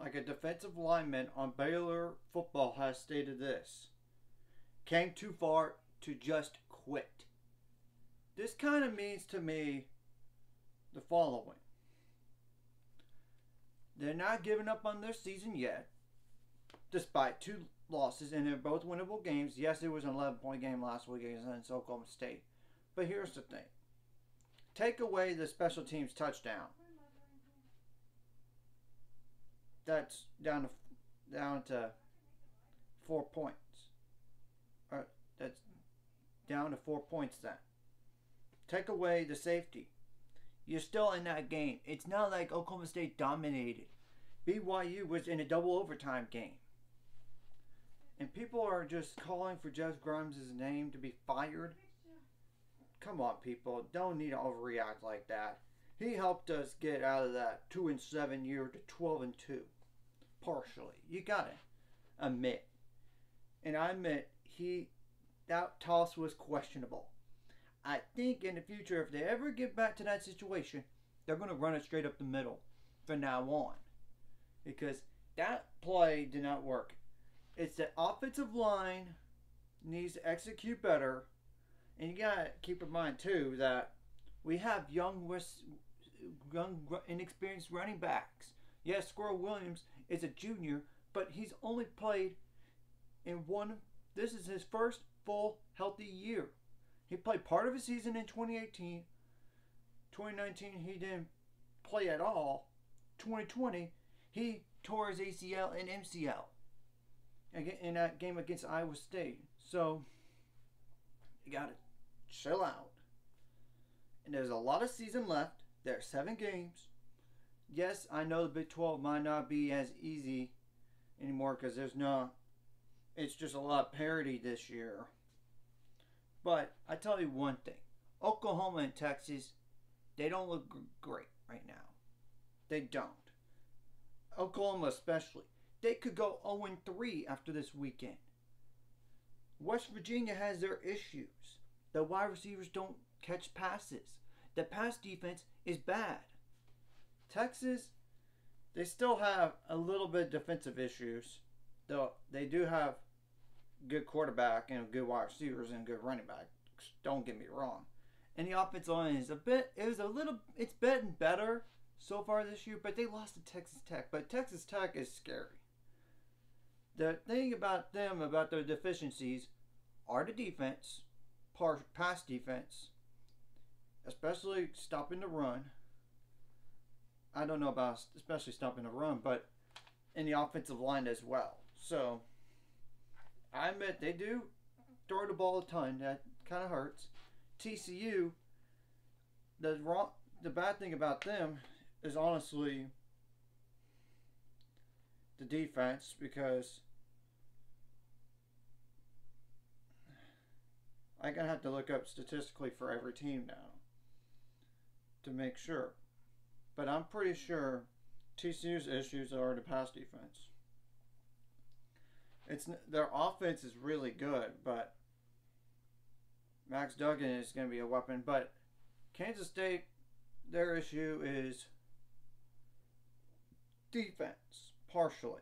like a defensive lineman on Baylor football has stated this: came too far to just quit. This kind of means to me the following: they're not giving up on their season yet, despite two losses, and they're both winnable games. Yes, it was an 11-point game last week against Oklahoma State. But here's the thing. Take away the special teams touchdown. That's down to 4 points. That's down to 4 points then. Take away the safety. You're still in that game. It's not like Oklahoma State dominated. BYU was in a double overtime game. And people are just calling for Jeff Grimes' name to be fired. Come on, people. Don't need to overreact like that. He helped us get out of that 2-7 year to 12-2. Partially. You gotta admit. And I admit that toss was questionable. I think in the future, if they ever get back to that situation, they're going to run it straight up the middle from now on. Because that play did not work. It's the offensive line needs to execute better. And you got to keep in mind, too, that we have young, inexperienced running backs. Yes, Squirrel Williams is a junior, but he's only played in this is his first full healthy year. He played part of his season in 2018. 2019, he didn't play at all. 2020, he tore his ACL and MCL in that game against Iowa State. So, you got to chill out. And there's a lot of season left. There are 7 games. Yes, I know the Big 12 might not be as easy anymore because it's just a lot of parity this year. But I tell you one thing. Oklahoma and Texas, they don't look great right now. They don't. Oklahoma especially. They could go 0-3 after this weekend. West Virginia has their issues. The wide receivers don't catch passes. The pass defense is bad. Texas, they still have a little bit of defensive issues. Though they do have good quarterback and good wide receivers and good running back. Don't get me wrong. And the offensive line is it's been better so far this year, but they lost to Texas Tech. But Texas Tech is scary. The thing about them, about their deficiencies, are the defense, pass defense, especially stopping the run. I don't know about especially stopping the run, but in the offensive line as well. So, I admit they do throw the ball a ton. That kind of hurts. TCU, the bad thing about them is honestly the defense, because I'm going to have to look up statistically for every team now to make sure. But I'm pretty sure TCU's issues are the pass defense. Their offense is really good, but Max Duggan is going to be a weapon. But Kansas State, their issue is defense, partially.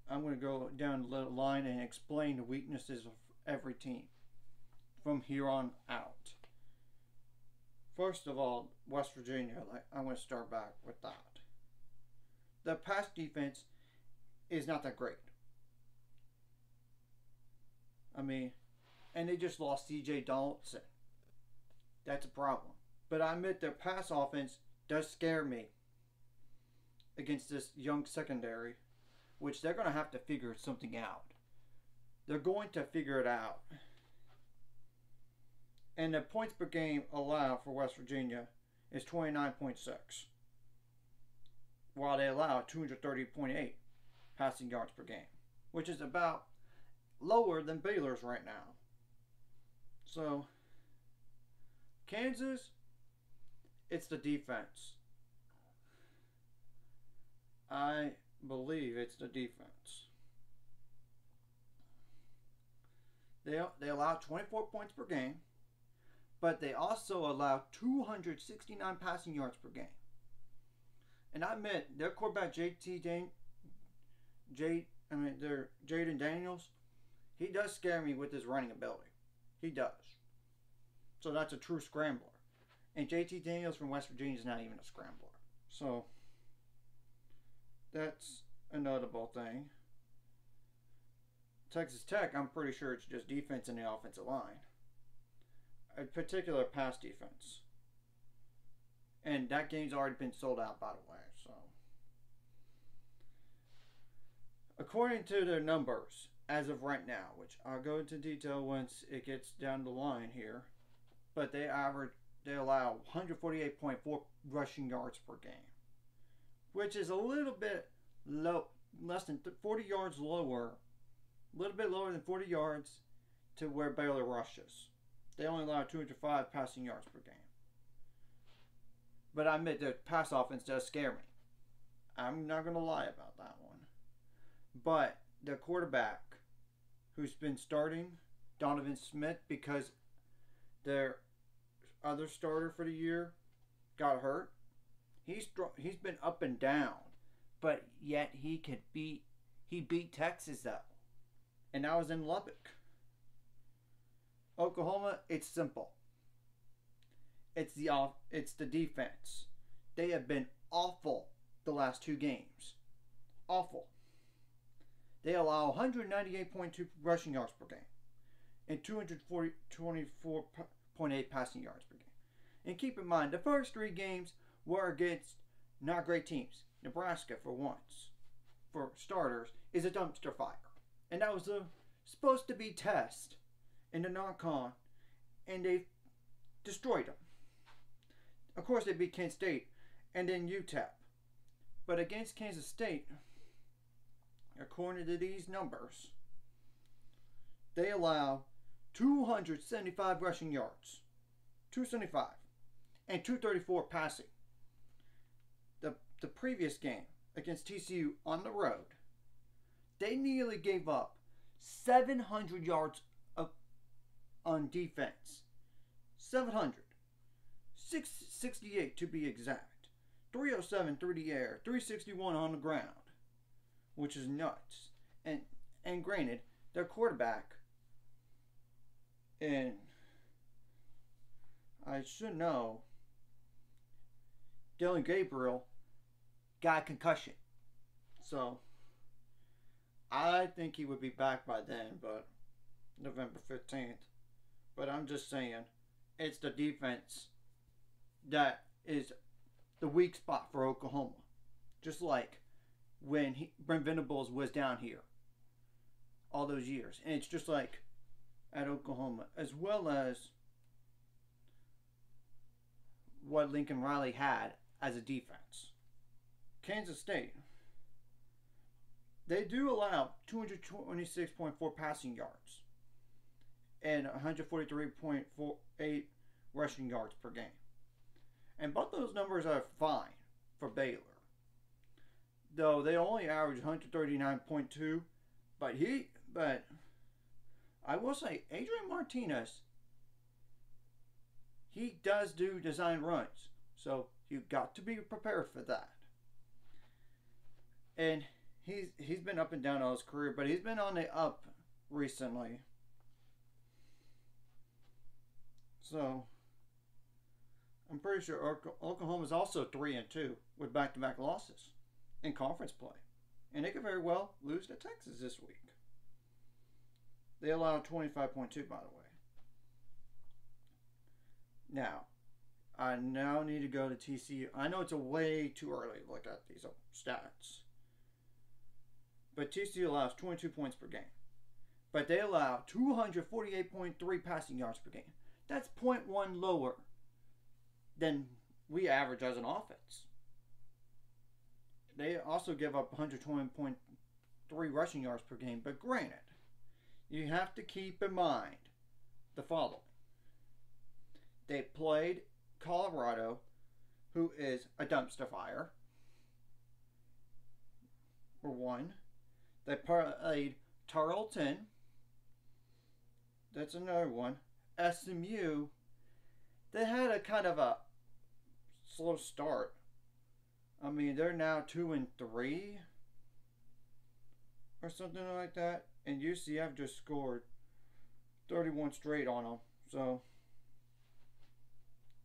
I'm going to go down the line and explain the weaknesses of every team from here on out. First of all, West Virginia, I'm going to start back with that. The pass defense is not that great. I mean, and they just lost C.J. Donaldson. That's a problem. But I admit their pass offense does scare me against this young secondary, which they're going to have to figure something out. They're going to figure it out. And the points per game allowed for West Virginia is 29.6. While they allow 230.8 passing yards per game, which is about lower than Baylor's right now. So, Kansas, it's the defense. I believe it's the defense. They allow 24 points per game, but they also allow 269 passing yards per game. And I admit, their quarterback their Jaden Daniels, he does scare me with his running ability. He does. So that's a true scrambler. And JT Daniels from West Virginia is not even a scrambler. So that's a notable thing. Texas Tech, I'm pretty sure it's just defense and the offensive line. A particular pass defense. And that game's already been sold out, by the way. So, according to their numbers, as of right now, which I'll go into detail once it gets down the line here, but they allow 148.4 rushing yards per game, which is a little bit low, less than 40 yards lower, a little bit lower than 40 yards to where Baylor rushes. They only allow 205 passing yards per game. But I admit the pass offense does scare me. I'm not going to lie about that one. But the quarterback who's been starting, Donovan Smith, because their other starter for the year got hurt, he's been up and down. But yet he beat Texas though. And that was in Lubbock. Oklahoma, it's simple. It's the defense. They have been awful the last two games. Awful. They allow 198.2 rushing yards per game and 224.8 passing yards per game. And keep in mind, the first three games were against not great teams. Nebraska, for starters, is a dumpster fire. And that was supposed to be test in the non-con, and they destroyed them. Of course, they beat Kent State and then UTEP. But against Kansas State, according to these numbers, they allow 275 rushing yards, 275, and 234 passing. The previous game against TCU on the road, they nearly gave up 700 yards on defense. 700. 668 to be exact. 307 through the air. 361 on the ground. Which is nuts. And granted, their quarterback, and I should know, Dylan Gabriel got a concussion. So I think he would be back by then, but November 15th. But I'm just saying, it's the defense that is the weak spot for Oklahoma. Just like when Brent Venables was down here all those years. And it's just like at Oklahoma, as well as what Lincoln Riley had as a defense. Kansas State, they do allow 226.4 passing yards and 143.48 rushing yards per game. And both those numbers are fine for Baylor. Though they only average 139.2, but I will say Adrian Martinez, he does do design runs. So you've got to be prepared for that. And he's been up and down all his career, but he's been on the up recently. So I'm pretty sure Oklahoma's also 3-2 with back-to-back losses in conference play, and they could very well lose to Texas this week. They allow 25.2, by the way. Now, I now need to go to TCU. I know it's a way too early to look at these stats, but TCU allows 22 points per game, but they allow 248.3 passing yards per game. That's 0.1 lower than we average as an offense. They also give up 120.3 rushing yards per game, but granted, you have to keep in mind the following. They played Colorado, who is a dumpster fire, for one. They played Tarleton. That's another one. SMU. They had a kind of a slow start, I mean, they're now 2-3 or something like that, and UCF just scored 31 straight on them. So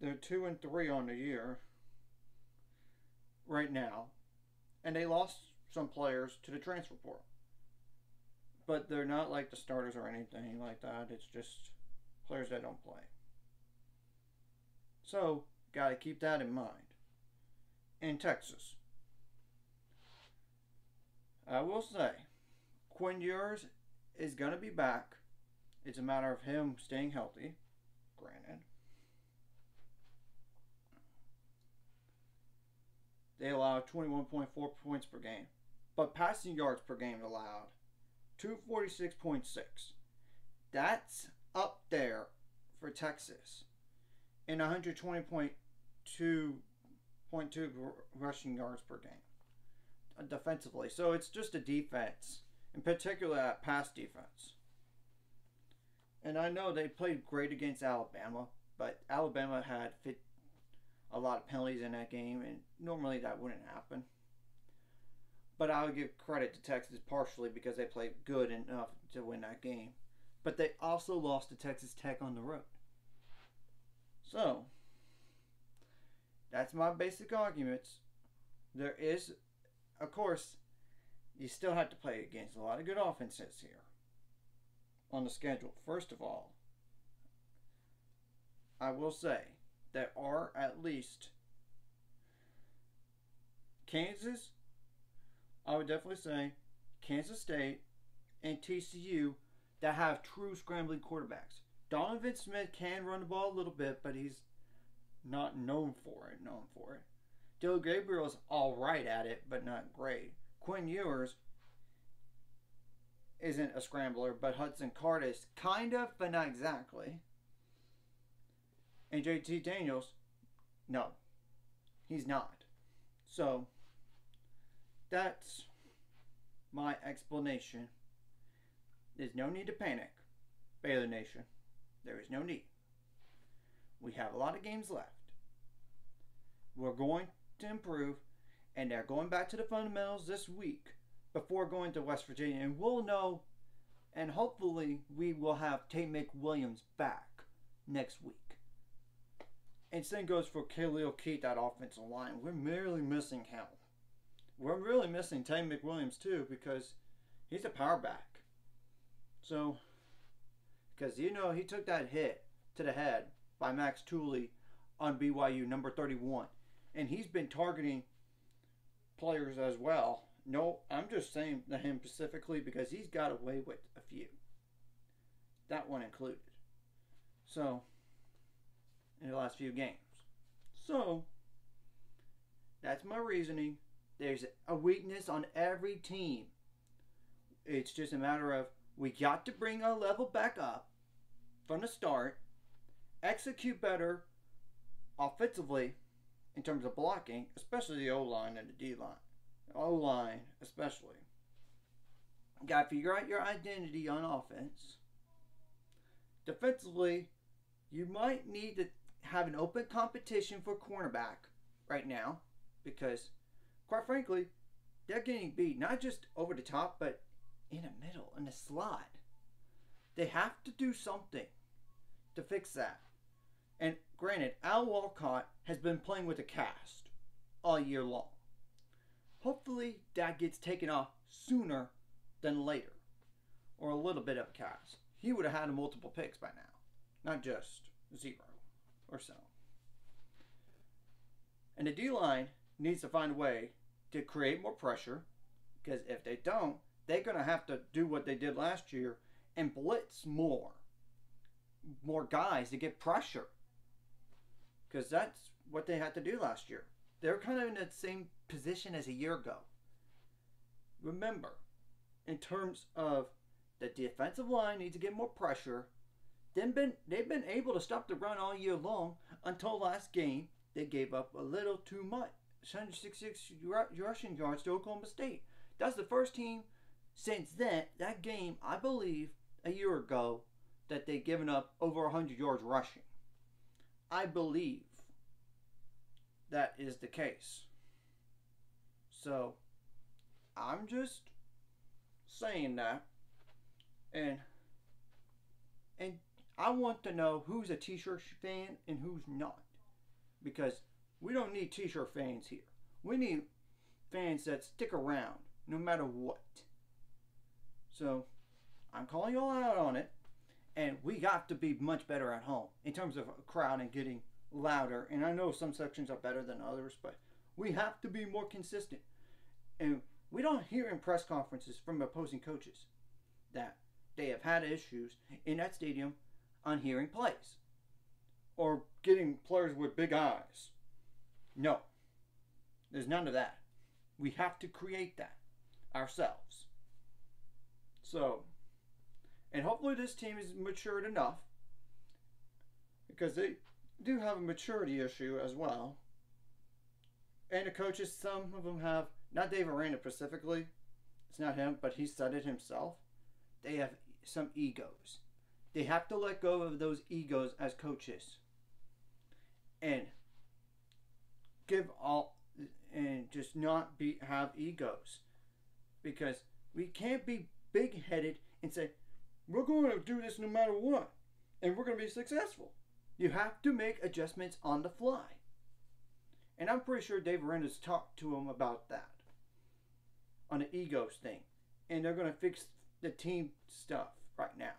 they're 2-3 on the year right now, and they lost some players to the transfer portal, but they're not like the starters or anything like that. It's just players that don't play. So got to keep that in mind. In Texas, I will say Quinn Ewers is going to be back. It's a matter of him staying healthy, granted. They allowed 21.4 points per game, but passing yards per game allowed 246.6. That's up there for Texas. And 120.2 rushing yards per game defensively. So it's just a defense, in particular at pass defense. And I know they played great against Alabama, but Alabama had a lot of penalties in that game, and normally that wouldn't happen. But I would give credit to Texas partially because they played good enough to win that game. But they also lost to Texas Tech on the road. So, that's my basic arguments. There is, of course, you still have to play against a lot of good offenses here on the schedule. First of all, I will say there are at least Kansas, I would definitely say Kansas State and TCU that have true scrambling quarterbacks. Donovan Smith can run the ball a little bit, but he's not known for it. Dylan Gabriel's all right at it, but not great. Quinn Ewers isn't a scrambler, but Hudson Card is kind of, but not exactly. And JT Daniels, no, he's not. So, that's my explanation. There's no need to panic, Baylor Nation. There is no need. We have a lot of games left. We're going to improve, and they're going back to the fundamentals this week before going to West Virginia. And we'll know, and hopefully we will have Tate McWilliams back next week. And same goes for Khalil Keith, that offensive line. We're merely missing him. We're really missing Tate McWilliams too, because he's a power back. So, because he took that hit to the head by Max Tooley on BYU, number 31. And he's been targeting players as well. No, I'm just saying to him specifically because he's got away with a few. That one included. So, in the last few games. So, that's my reasoning. There's a weakness on every team. It's just a matter of we got to bring our level back up from the start, execute better offensively in terms of blocking, especially the O-line and the D-line. O-line especially. Got to figure out your identity on offense. Defensively, you might need to have an open competition for cornerback right now because, quite frankly, they're getting beat not just over the top, but in the middle, in the slot. They have to do something to fix that. And granted, Al Walcott has been playing with a cast all year long. Hopefully that gets taken off sooner than later. Or a little bit of a cast. He would have had multiple picks by now. Not just 0 or so. And the D-line needs to find a way to create more pressure. Because if they don't, they're going to have to do what they did last year and blitz more guys to get pressure. Because that's what they had to do last year. They're kind of in the same position as a year ago. Remember, in terms of the defensive line needs to get more pressure. They've been able to stop the run all year long until last game. They gave up a little too much. 166 rushing yards to Oklahoma State. That's the first team since that game, I believe, a year ago, that they've given up over 100 yards rushing. I believe that is the case. So I'm just saying that, and and I want to know who's a t-shirt fan and who's not, because we don't need t-shirt fans here. We need fans that stick around no matter what. So I'm calling you all out on it, and we got to be much better at home in terms of a crowd and getting louder. And I know some sections are better than others, but we have to be more consistent. And we don't hear in press conferences from opposing coaches that they have had issues in that stadium on hearing plays or getting players with big eyes. No, there's none of that. We have to create that ourselves. So, and hopefully this team is matured enough, because they do have a maturity issue as well. And the coaches, some of them have, not Dave Aranda specifically, it's not him, but he said it himself. They have some egos. They have to let go of those egos as coaches and give all, and just not have egos, because we can't be big-headed and say we're going to do this no matter what and we're going to be successful. You have to make adjustments on the fly, and I'm pretty sure Dave Aranda's talked to him about that on the egos thing, and they're going to fix the team stuff right now,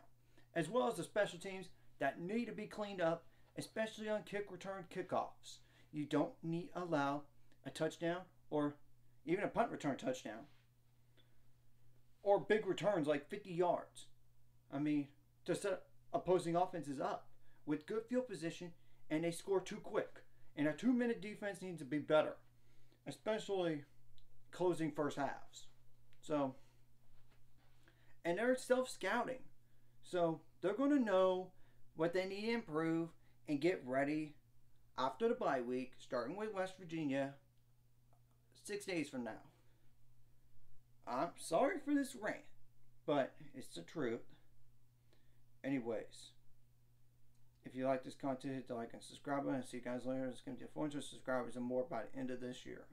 as well as the special teams that need to be cleaned up, especially on kick return kickoffs. You don't need to allow a touchdown or even a punt return touchdown or big returns like 50 yards. I mean, to set opposing offenses up with good field position, and they score too quick. And a 2-minute defense needs to be better, especially closing first halves. So, and they're self-scouting. So they're going to know what they need to improve and get ready after the bye week, starting with West Virginia 6 days from now. I'm sorry for this rant, but it's the truth. Anyways, if you like this content, hit the like and subscribe button. See you guys later. It's going to be 400 subscribers and more by the end of this year.